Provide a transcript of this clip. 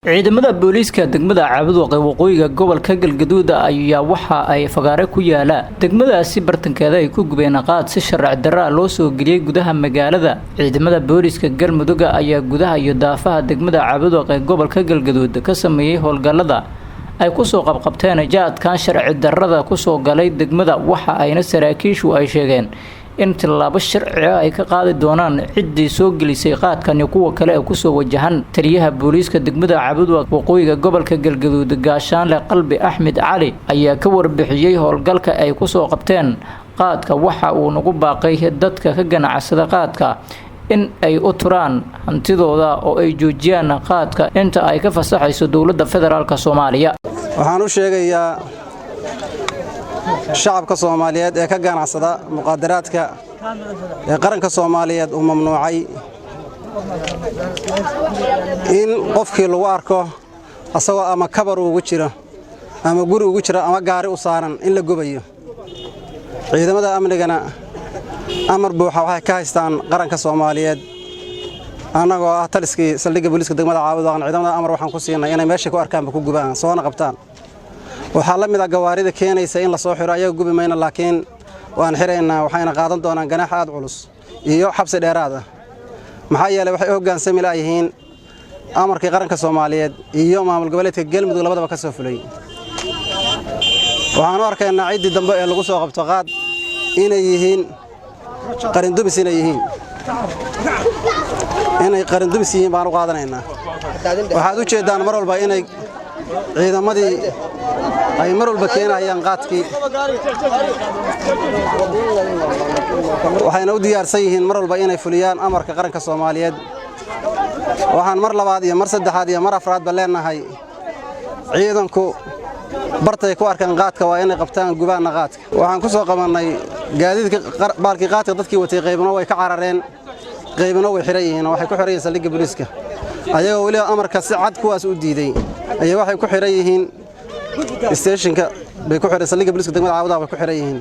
ciidamada booliiska degmada Caabudwaaq ee waqooyiga gobolka Galgaduud ayaa waxa ay fagaare ku yaala degmadaasi bartankeeda ay ku gubeen qaad si sharci darro ah loo soo geliyay gudaha magaalada. ciidamada booliiska Galmudug ayaa gudaha iyo daafaha degmada Caabudwaaq ee gobolka Galgaduud ka sameeyay howlgallada ay ku soo qabqabteen jaadkan sharci darrada ku soo galay degmada. waxa ayna saraakiishu ay sheegeen in tilaabo sharci ah ay ka qaadi doonaan ciddii soo gelisay qaadkan iyo kuwa kale ee ku soo wajahan. taliyaha booliiska degmada Caabudwaaq waqooyiga gobolka Galgaduud Gaashaanle Qalbi Axmed Cali ayaa ka warbixiyay howlgalka ay ku soo qabteen qaadka. waxa uu nagu baaqay dadka ka ganacsada qaadka in ay u turaan hantidooda oo ay joojiyaan qaadka inta ay ka fasaxayso dawladda federaalka Soomaaliya. waxaan u sheegayaa shacabka Soomaaliyeed ee ka ganacsada muqaadaraadka ee qaranka Soomaaliyeed uu mamnuucay in qofkii lagu arko asagoo ama kabar ugu jira ama guri ugu jira ama gaari u saaran in la gubayo. ciidamada amnigana amar buuxa waxay ka haystaan qaranka Soomaaliyeed anagoo ah taliskii saldhigga booliiska degmada Caabudwaaq. ciidamada amar waxaan ku siinay inay meesha ku arkaan ku gubaan soona qabtaan. waxaa la mid ah gawaarida keenaysa in la soo xiro ayaga gubi mayna laakiin waan xireynaa waxayna qaadan doonaan ganaax aad culus iyo xabsi dheeraad ah. maxaa yeelay waxay hogaansami laayihiin amarkii qaranka Soomaaliyeed iyo maamul goboleedka Galmudug labadaba ka soo fulay. waxaan u arkaynaa ciidii dambe ee lagu soo qabto qaad inay yihiin qarindubis baan u qaadanaynaa. waxaad u jeedaan mar walba inay ciidamadii ay mar walba keenayaan qaadkii waxayna u diyaarsan yihiin mar walba inay fuliyaan amarka qaranka Soomaaliyeed. waxaan mar labaad iyo mar saddexaad iyo mar afraad ba leenahay ciidanku bartay ku arkaan qaadka waa inay qabtaan gubaana qaadka. waxaan ku soo qabanay gaadiidka baalkii qaadka dadkii watay qaybna way ka carareen qaybna way xiran yihiin waxay ku xiran yihiin saldhigga booliiska ayagoo wali amarka si cad kuwaas u diiday ayay waxay ku xiran yihiin stationka bay ku xiran saldhigga booliiska degmada Caabudwaaq bay ku xiran yihiin.